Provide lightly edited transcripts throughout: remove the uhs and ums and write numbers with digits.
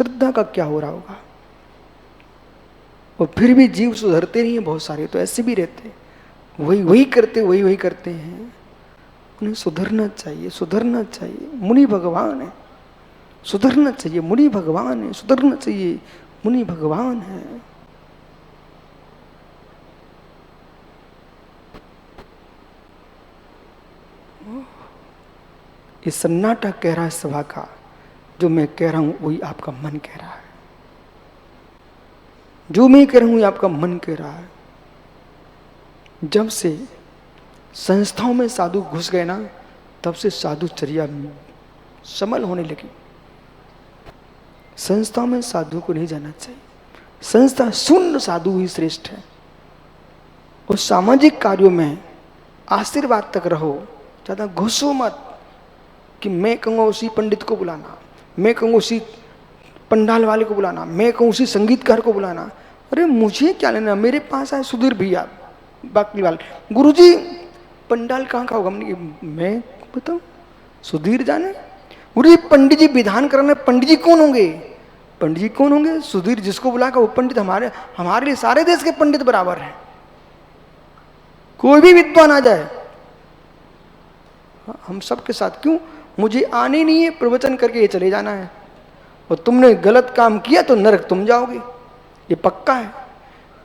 श्रद्धा का क्या हो रहा होगा। और फिर भी जीव सुधरते नहीं है, बहुत सारे तो ऐसे भी रहते हैं, वही वही करते हैं। उन्हें सुधरना चाहिए, सुधरना चाहिए, मुनि भगवान है, सुधरना चाहिए, मुनि भगवान है, सुधरना चाहिए, मुनि भगवान है। ये सन्नाटा कह रहा है सभा का, जो मैं कह रहा हूं वही आपका मन कह रहा है, जो मैं कह रहा हूं आपका मन कह रहा है। जब से संस्थाओं में साधु घुस गए ना, तब से साधुचर्या समल होने लगी। संस्थाओं में साधु को नहीं जाना चाहिए, संस्था शून्य साधु ही श्रेष्ठ है। और सामाजिक कार्यों में आशीर्वाद तक रहो, ज्यादा घुसो मत कि मैं कहूँगा उसी पंडित को बुलाना, मैं कहूँगा उसी पंडाल वाले को बुलाना, मैं कहूँ उसी संगीतकार को बुलाना। अरे मुझे क्या लेना, मेरे पास आए सुधीर भैया बाकी वाले, गुरुजी पंडाल कहाँ का होगा, मैं बताऊँ सुधीर जाने। गुरुजी पंडित जी विधान करने, पंडित जी कौन होंगे, पंडित जी कौन होंगे, सुधीर जिसको बुलाकर वो पंडित। हमारे लिए सारे देश के पंडित बराबर हैं, कोई भी विद्वान आ जाए हम सबके साथ। क्यों, मुझे आने नहीं है, प्रवचन करके ये चले जाना है, और तुमने गलत काम किया तो नरक तुम जाओगे, ये पक्का है।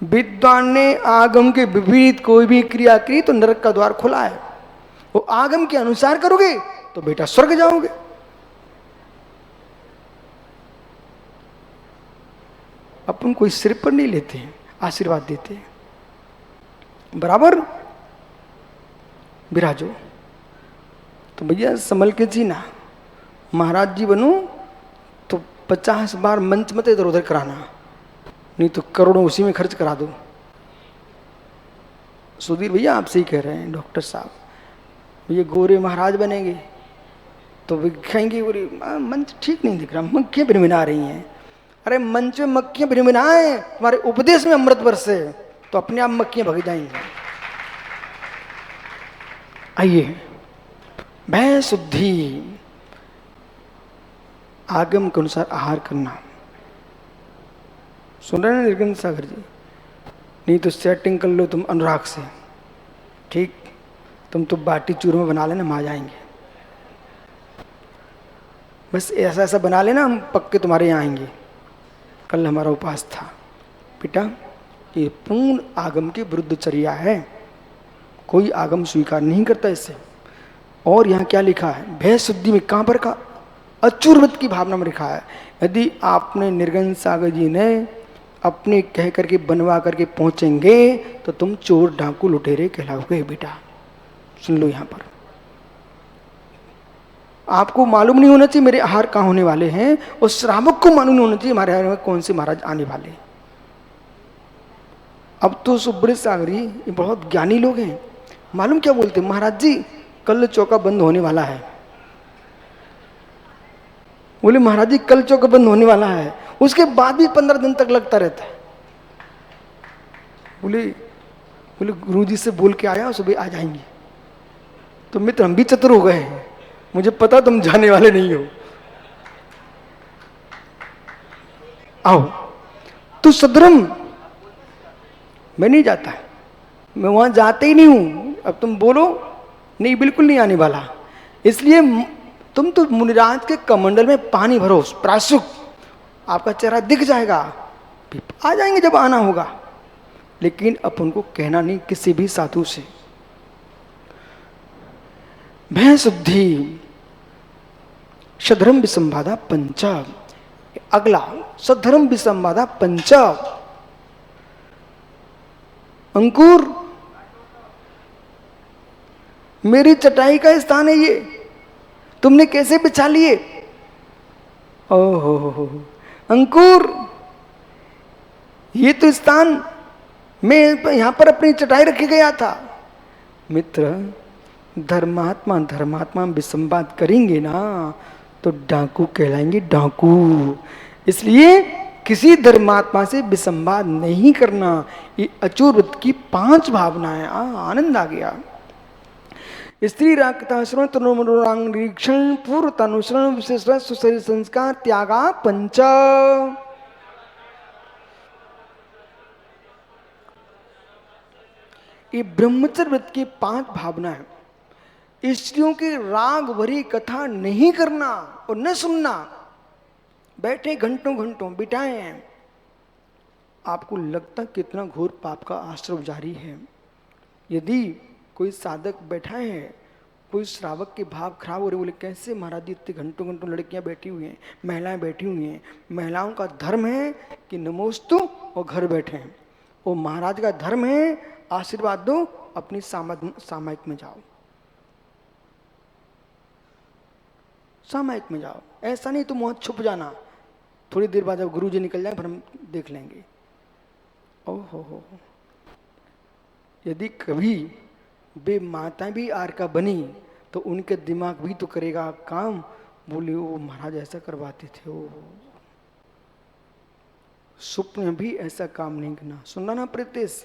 विद्वान ने आगम के विपरीत कोई भी क्रिया की तो नरक का द्वार खुला है, वो आगम के अनुसार करोगे तो बेटा स्वर्ग जाओगे। अपन कोई सिर पर नहीं लेते हैं, आशीर्वाद देते हैं, बराबर विराजो। तो भैया संभल के जीना, महाराज जी बनो तो 50 बार मंच मत इधर उधर कराना, नहीं तो करोड़ों उसी में खर्च करा दो। सुधीर भैया आप सही कह रहे हैं डॉक्टर साहब, भैया गोरे महाराज बनेंगे तो कहेंगे बोले मंच ठीक नहीं दिख रहा, मक्खियां भिनभिना रही हैं। अरे मंच में मक्खियां भिनभिनाएं, तुम्हारे उपदेश में अमृत बरसे तो अपने आप मक्खियां भग जाएंगी। आइए, भय शुद्धि, आगम के अनुसार आहार करना। सुन रहे हैं निर्गन सागर जी, नहीं तो सेटिंग कर लो तुम अनुराग से, ठीक, तुम तो बाटी चूरमा बना लेना, हम आ जाएंगे, बस ऐसा ऐसा बना लेना, हम पक्के तुम्हारे यहाँ आएंगे। कल हमारा उपास था बेटा, ये पूर्ण आगम की विरुद्धचर्या है, कोई आगम स्वीकार नहीं करता इससे। और यहाँ क्या लिखा है, भय शुद्धि में कहाँ पर का, अचूर्वत की भावना में लिखा है। यदि आपने निर्गन सागर जी ने अपने कह करके बनवा करके पहुंचेंगे तो तुम चोर डाकू लुटेरे कहलाओगे बेटा। सुन लो, यहाँ पर आपको मालूम नहीं होना चाहिए मेरे आहार कहाँ होने वाले हैं, और श्रावक को मालूम नहीं होना चाहिए हमारे आहार में कौन से महाराज आने वाले हैं। अब तो सुब्रत सागरी ये बहुत ज्ञानी लोग हैं, मालूम क्या बोलते हैं, महाराज जी कल चौका बंद होने वाला है। बोले महाराज जी कल चौका बंद होने वाला है, उसके बाद भी 15 दिन तक लगता रहता है। बोले गुरुजी से बोल के आया, सुबह आ जाएंगे। तो मित्र हम भी चतुर हो गए हैं, मुझे पता तुम जाने वाले नहीं हो, आओ। तो सदरम मैं नहीं जाता, मैं वहां जाते ही नहीं हूं। अब तुम बोलो नहीं, बिल्कुल नहीं आने वाला, इसलिए तुम तो मुनिराज के कमंडल में पानी भरो, प्राशुक आपका चेहरा दिख जाएगा, आ जाएंगे जब आना होगा। लेकिन अपन को कहना नहीं किसी भी साधु से। भय शुद्धि सधर्म विसंबाधा पंच, अगला सधर्म विसंबाधा पंच। अंकुर मेरी चटाई का स्थान है ये, तुमने कैसे बिछा लिए। ओहो अंकुर, ये तो स्थान मैं यहां पर अपनी चटाई रखे गया था। मित्र धर्मात्मा धर्मात्मा विसंवाद करेंगे ना तो डाकू कहलाएंगे, डाकू। इसलिए किसी धर्मात्मा से विसंवाद नहीं करना। ये अचूर्वत की 5 भावनाएं। आनंद आ गया। स्त्री राग कथा श्रवण तनुरांग निरीक्षण पूर्व तनुश्रवण विशेष सुशरीर संस्कार त्यागा पंच। ये ब्रह्मचर्य व्रत की 5 भावना है। स्त्रियों की राग भरी कथा नहीं करना और न सुनना, बैठे घंटों घंटों बिठाए हैं। आपको लगता कितना घोर पाप का आश्रम जारी है। यदि कोई साधक बैठा है, कोई श्रावक के भाव खराब हो रहे, बोले कैसे महाराज जी इतने घंटों घंटों लड़कियां बैठी हुई हैं, महिलाएं बैठी हुई हैं। महिलाओं का धर्म है कि नमोस्तु और घर बैठे हैं, और महाराज का धर्म है आशीर्वाद दो, अपनी सामायिक में जाओ, सामायिक में जाओ। ऐसा नहीं तुम वहां छुप जाना, थोड़ी देर बाद जब गुरु जी निकल जाए फिर हम देख लेंगे। ओहो, यदि कभी वे माताएं भी आर का बनी तो उनके दिमाग भी तो करेगा काम। बोले ओ महाराज ऐसा करवाते थे, ओ स्वप्न में भी ऐसा काम नहीं करना। सुनना ना प्रीतेश,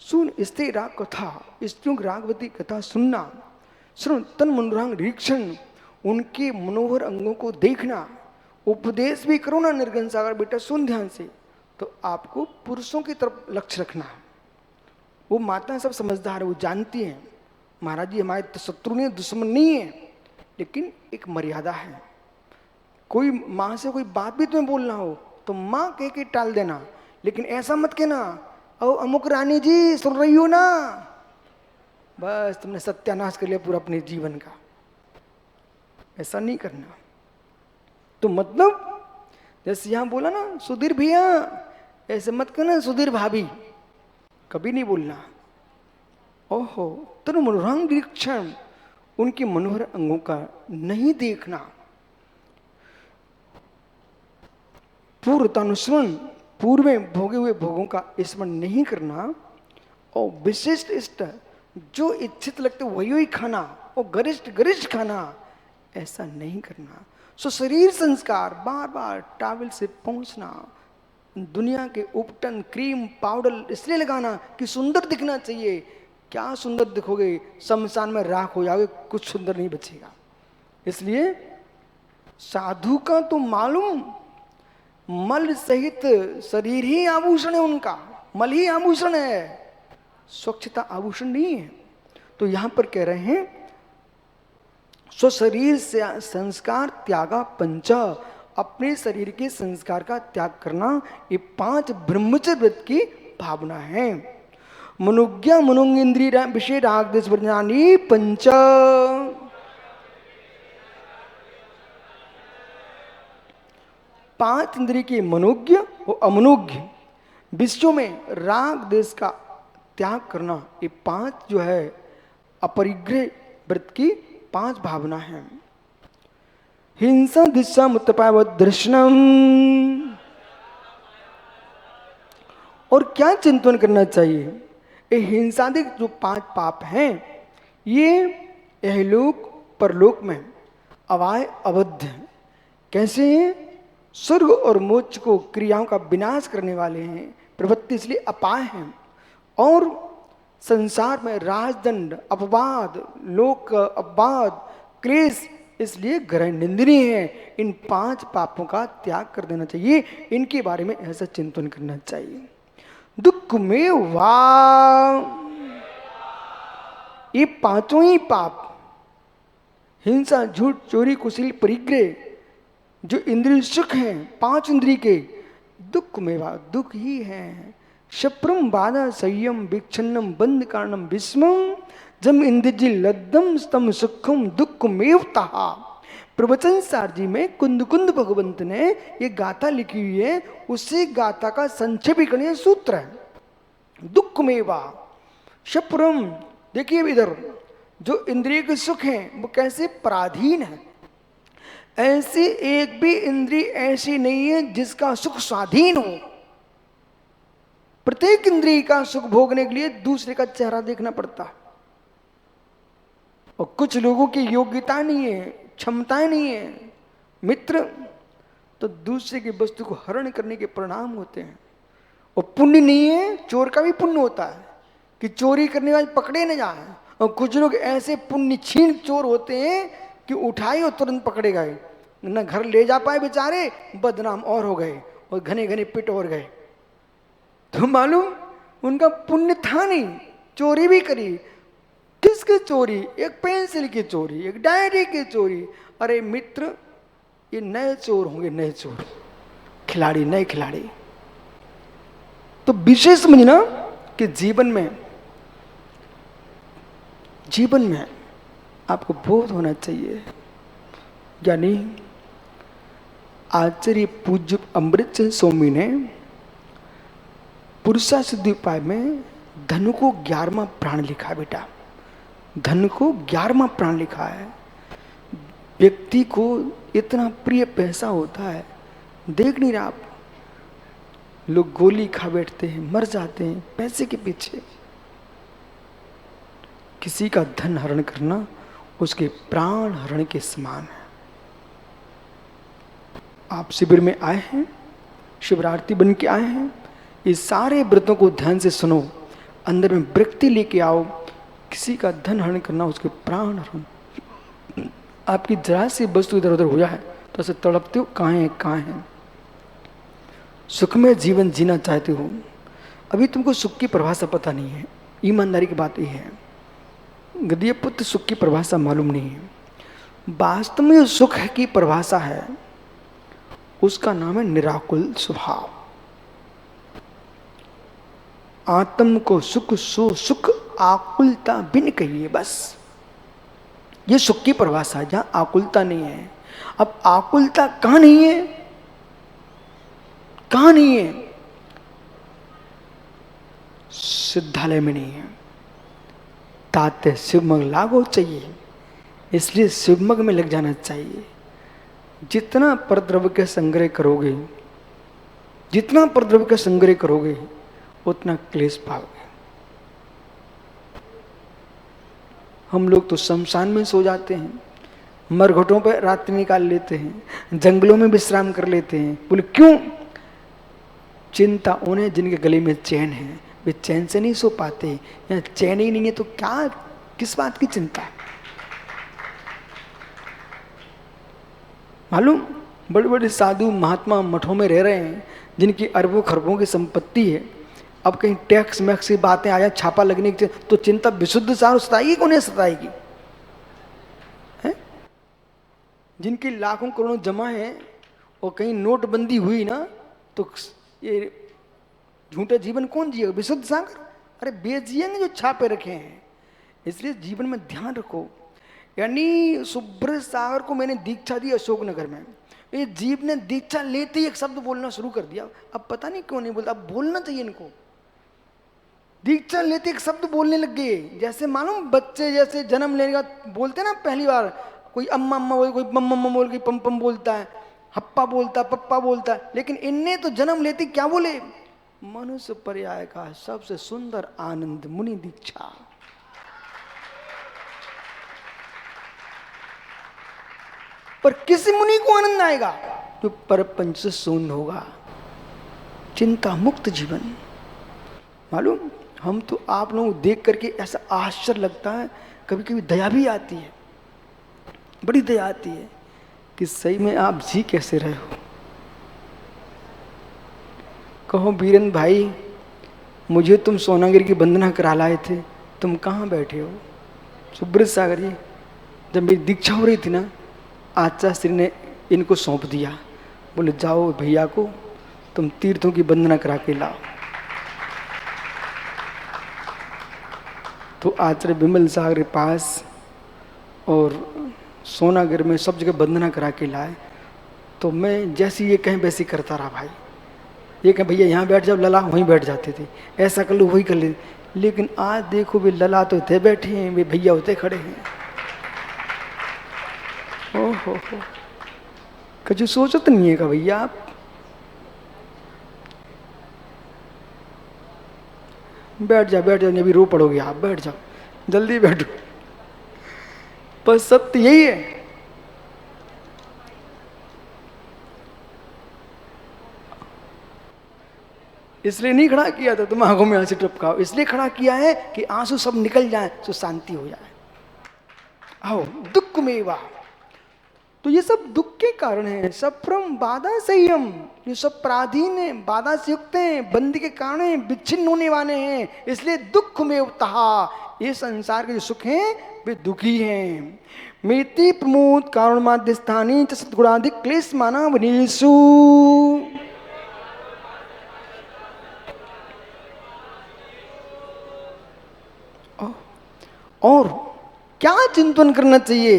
सुन स्त्री राग कथा, स्त्रियों की रागवती कथा सुनना। सुन तन मनोरांग निरीक्षण, उनके मनोहर अंगों को देखना। उपदेश भी करो ना निर्गन सागर, बेटा सुन ध्यान से। तो आपको पुरुषों की तरफ लक्ष्य रखना है। वो माताएं सब समझदार है, वो जानती हैं महाराज जी हमारे तो शत्रु नहीं, दुश्मन नहीं है, लेकिन एक मर्यादा है। कोई माँ से कोई बात भी तुम्हें बोलना हो तो माँ कह के टाल देना, लेकिन ऐसा मत कहना ओ अमुक रानी जी सुन रही हो ना, बस तुमने सत्यानाश कर लिया पूरा अपने जीवन का। ऐसा नहीं करना। तो मतलब जैसे यहां बोला ना सुधीर भैया, ऐसे मत कहना सुधीर भाभी, कभी नहीं बोलना। ओहो तनु मनोरंग निरीक्षण, उनके मनोहर अंगों का नहीं देखना। पूर्व तनुस्मरण, पूर्व में भोगे हुए भोगों का स्मरण नहीं करना। और विशिष्ट इष्ट, जो इच्छित लगते वही खाना, और गरिष्ठ गरिष्ठ खाना, ऐसा नहीं करना। सो शरीर संस्कार, बार बार टावल से पहुंचना, दुनिया के उपटन क्रीम पाउडर इसलिए लगाना कि सुंदर दिखना चाहिए। क्या सुंदर दिखोगे, शमशान में राख हो जाओगे, कुछ सुंदर नहीं बचेगा। इसलिए साधु का तो मालूम, मल सहित शरीर ही आभूषण है उनका, मल ही आभूषण है, स्वच्छता आभूषण नहीं है। तो यहां पर कह रहे हैं स्व शरीर से संस्कार त्यागा पंच, अपने शरीर के संस्कार का त्याग करना, ये 5 ब्रह्मचर्य व्रत की भावना है। मनुज्ञा मनोंग इंद्रिय विषय राग देश वर्जनानि पंच, 5 इंद्रिय के मनोज्ञ और अमनोज्ञ विषयों में राग देश का त्याग करना, ये 5 जो है अपरिग्रह व्रत की 5 भावना है। हिंसा दिशा मुत्तपाव दर्शनम, और क्या चिंतन करना चाहिए। ये हिंसादिक जो 5 पाप हैं, ये यहलोक परलोक में अवाय अवध हैं। कैसे हैं? स्वर्ग और मोक्ष को क्रियाओं का विनाश करने वाले हैं, प्रवृत्ति इसलिए अपाय हैं। और संसार में राजदंड, अपवाद, लोक अपवाद, क्लेश इसलिए ग्रह निंदनीय है। इन 5 पापों का त्याग कर देना चाहिए, इनके बारे में ऐसा चिंतन करना चाहिए। दुख में वाह, ये 5 ही पाप, हिंसा, झूठ, चोरी, कुशील, परिग्रह, जो इंद्रिय सुख हैं 5 इंद्रिय के, दुख में वाह दुख ही है। क्षप्रम बाधा संयम विच्छिन्नम बंद कारणम विस्मम जम इंद्रजी लद्दम स्तम सुखम दुख में तहा। प्रवचन सार जी में कुंद कुंद भगवंत ने ये गाथा लिखी हुई है, उसी गाथा का संक्षेपीकरण सूत्र है। दुख में वाह क्षप्रम, देखिए इधर जो इंद्रिय के सुख हैं वो कैसे पराधीन है। ऐसी एक भी इंद्रिय ऐसी नहीं है जिसका सुख स्वाधीन हो। प्रत्येक इंद्रिय का सुख भोगने के लिए दूसरे का चेहरा देखना पड़ता है। और कुछ लोगों की योग्यता नहीं है, क्षमताएं नहीं है, मित्र, तो दूसरे की वस्तु को हरण करने के परिणाम होते हैं। और पुण्य नहीं है, चोर का भी पुण्य होता है, कि चोरी करने वाले पकड़े न जाए। और कुछ लोग ऐसे पुण्यछीन चोर होते हैं कि उठाए और तुरंत पकड़े गए, न घर ले जा पाए बेचारे, बदनाम और हो गए और घने घने पिट और गए। तो मालूम उनका पुण्य था नहीं, चोरी भी करी। किसकी चोरी? एक पेंसिल की चोरी, एक डायरी की चोरी। अरे मित्र, ये नए चोर होंगे, नए चोर, खिलाड़ी, नए खिलाड़ी। तो विशेष समझना कि जीवन में आपको बोध होना चाहिए। यानी आचार्य पूज्य अमृतचंद स्वामी ने पुरुषा सिद्धि उपाय में धन को 11वां प्राण लिखा। बेटा, धन को 11वां प्राण लिखा है। व्यक्ति को इतना प्रिय पैसा होता है, देख नहीं रहा आप, लोग गोली खा बैठते हैं, मर जाते हैं पैसे के पीछे। किसी का धन हरण करना उसके प्राण हरण के समान है। आप शिविर में आए हैं, शिवरार्थी बन के आए हैं, इस सारे व्रतों को ध्यान से सुनो, अंदर में वृत्ति लेके आओ। किसी का धन हरण करना उसके प्राण हरण। आपकी जरा सी वस्तु इधर उधर हो जाए तो ऐसे तड़पते हो, कहाँ है कहाँ है। सुख में जीवन जीना चाहते हो, अभी तुमको सुख की परिभाषा पता नहीं है। ईमानदारी की बात यह है, गदीय पुत्र सुख की परिभाषा मालूम नहीं है। वास्तव में जो सुख की परिभाषा है उसका नाम है निराकुल स्वभाव। आत्म को सुख सो सुख आकुलता बिन कहिए, बस ये सुख की परिभाषा है, जहां आकुलता नहीं है। अब आकुलता कहां नहीं है? कहां नहीं है? सिद्धालय में नहीं है। ताते शिवमग लागो चाहिए, इसलिए शिवमग में लग जाना चाहिए। जितना परद्रव्य का संग्रह करोगे, जितना परद्रव्य का संग्रह करोगे, उतना क्लेश पाओगे। हम लोग तो शमशान में सो जाते हैं, मरघटों पर रात्रि निकाल लेते हैं, जंगलों में विश्राम कर लेते हैं। बोले क्यों? चिंता उन्हें जिनके गले में चैन है, वे चैन से नहीं सो पाते। यहाँ चैन ही नहीं है तो क्या, किस बात की चिंता? मालूम, बड़े बड़े साधु महात्मा मठों में रह रहे हैं, जिनकी अरबों खरबों की संपत्ति है। अब कहीं टैक्स मैक्स की बातें आ जाए, छापा लगने की, तो चिंता विशुद्ध सार सताएगी, कौन सताएगी? जिनकी लाखों करोड़ों जमा है और कहीं नोटबंदी हुई ना, तो ये झूठा जीवन कौन जिएगा? विशुद्ध सागर? अरे बेजिएंगे जो छापे रखे हैं। इसलिए जीवन में ध्यान रखो। यानी सुब्रत सागर को मैंने दीक्षा दी अशोकनगर में, ये जीव ने दीक्षा लेते ही एक शब्द बोलना शुरू कर दिया। अब पता नहीं क्यों नहीं बोलता, अब बोलना चाहिए इनको। दीक्षा लेते एक शब्द बोलने लग गए, जैसे मालूम बच्चे जैसे जन्म लेने का बोलते ना, पहली बार कोई अम्मा अम्मा बोल, कोई मम्मा मम्मा बोल, कोई पम पम बोलता है, हप्पा बोलता है, पप्पा बोलता है। लेकिन इनने तो जन्म लेते क्या बोले? मनुष्य पर्याय का सबसे सुंदर आनंद मुनि दीक्षा। पर किस मुनि को आनंद आएगा? जो परपंच से शून्य होगा, चिंता मुक्त जीवन। मालूम, हम तो आप लोगों को देख करके ऐसा आश्चर्य लगता है, कभी कभी दया भी आती है, बड़ी दया आती है कि सही में आप जी कैसे रहे हो। कहो बीरेन भाई, मुझे तुम सोनागिरी की वंदना करा लाए थे, तुम कहाँ बैठे हो? सुब्रत सागर जी, जब मेरी दीक्षा हो रही थी ना, आचार्य श्री ने इनको सौंप दिया, बोले जाओ भैया को तुम तीर्थों की वंदना करा के लाओ। तो आचार्य विमल सागर के पास और सोनागिर में सब जगह वंदना करा के लाए। तो मैं जैसी ये कहें वैसी करता रहा भाई। ये कहें भैया यहाँ बैठ जाओ, लला वहीं बैठ जाते थे, ऐसा कर लो वही कर ले। लेकिन आज देखो वे लला तो थे बैठे हैं, वे भैया होते खड़े हैं। ओहो हो, कभी सोचत नहीं है का भैया आप? बैठ जाओ बैठ जाओ, अभी रो पड़ोगे आप, बैठ जाओ जल्दी बैठो। पर सत्य यही है। इसलिए नहीं खड़ा किया था तुम आंखों में आंसू टपकाओ, इसलिए खड़ा किया है कि आंसू सब निकल जाए तो शांति हो जाए। आओ दुख में वाह, तो ये सब दुख के कारण है, सब फ्रॉम बाधा संयम, ये सब पराधीन है, बाधा से युक्त हैं, बंदी के कारण हैं, विच्छिन्न होने वाले हैं, इसलिए दुख में उतहा, ये संसार के जो सुख हैं वे दुखी हैं। मेति प्रमोद कारण माध्य स्थानी च सद्गुणाधिक क्लेश माना वनीसु। और क्या चिंतन करना चाहिए,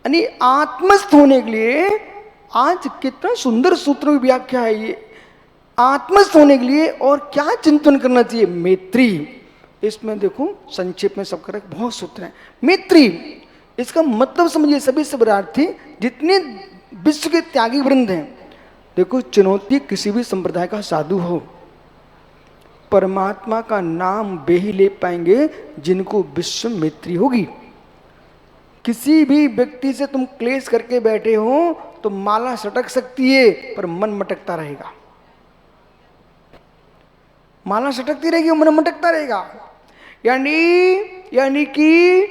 यानी आत्मस्थ होने के लिए, आज कितना सुंदर सूत्र की व्याख्या है ये, आत्मस्थ होने के लिए और क्या चिंतन करना चाहिए। मैत्री, इसमें देखो संक्षेप में सब कर बहुत सूत्र हैं। मैत्री, इसका मतलब समझिए सभी शब्दार्थी जितने विश्व के त्यागी वृंद हैं, देखो चुनौती किसी भी संप्रदाय का साधु हो, परमात्मा का नाम वे ही ले पाएंगे जिनको विश्व मैत्री होगी। किसी भी व्यक्ति से तुम क्लेश करके बैठे हो तो माला सटक सकती है पर मन मटकता रहेगा, माला सटकती रहेगी, मन मटकता रहेगा। यानी कि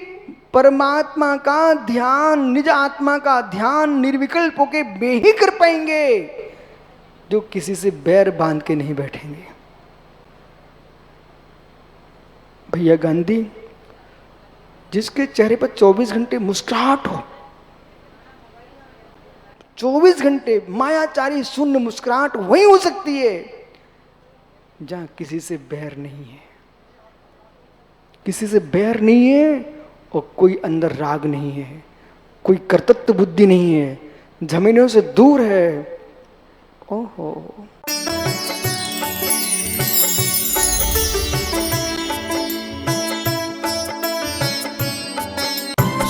परमात्मा का ध्यान, निज आत्मा का ध्यान निर्विकल्प होके वे ही कर पाएंगे जो किसी से बैर बांध के नहीं बैठेंगे। भैया गांधी, जिसके चेहरे पर 24 घंटे मुस्कुराहट हो, 24 घंटे मायाचारी शून्य मुस्कुराहट वही हो सकती है जहां किसी से बैर नहीं है, किसी से बैर नहीं है और कोई अंदर राग नहीं है, कोई कर्तव्य बुद्धि नहीं है, झमेलों से दूर है। ओहो,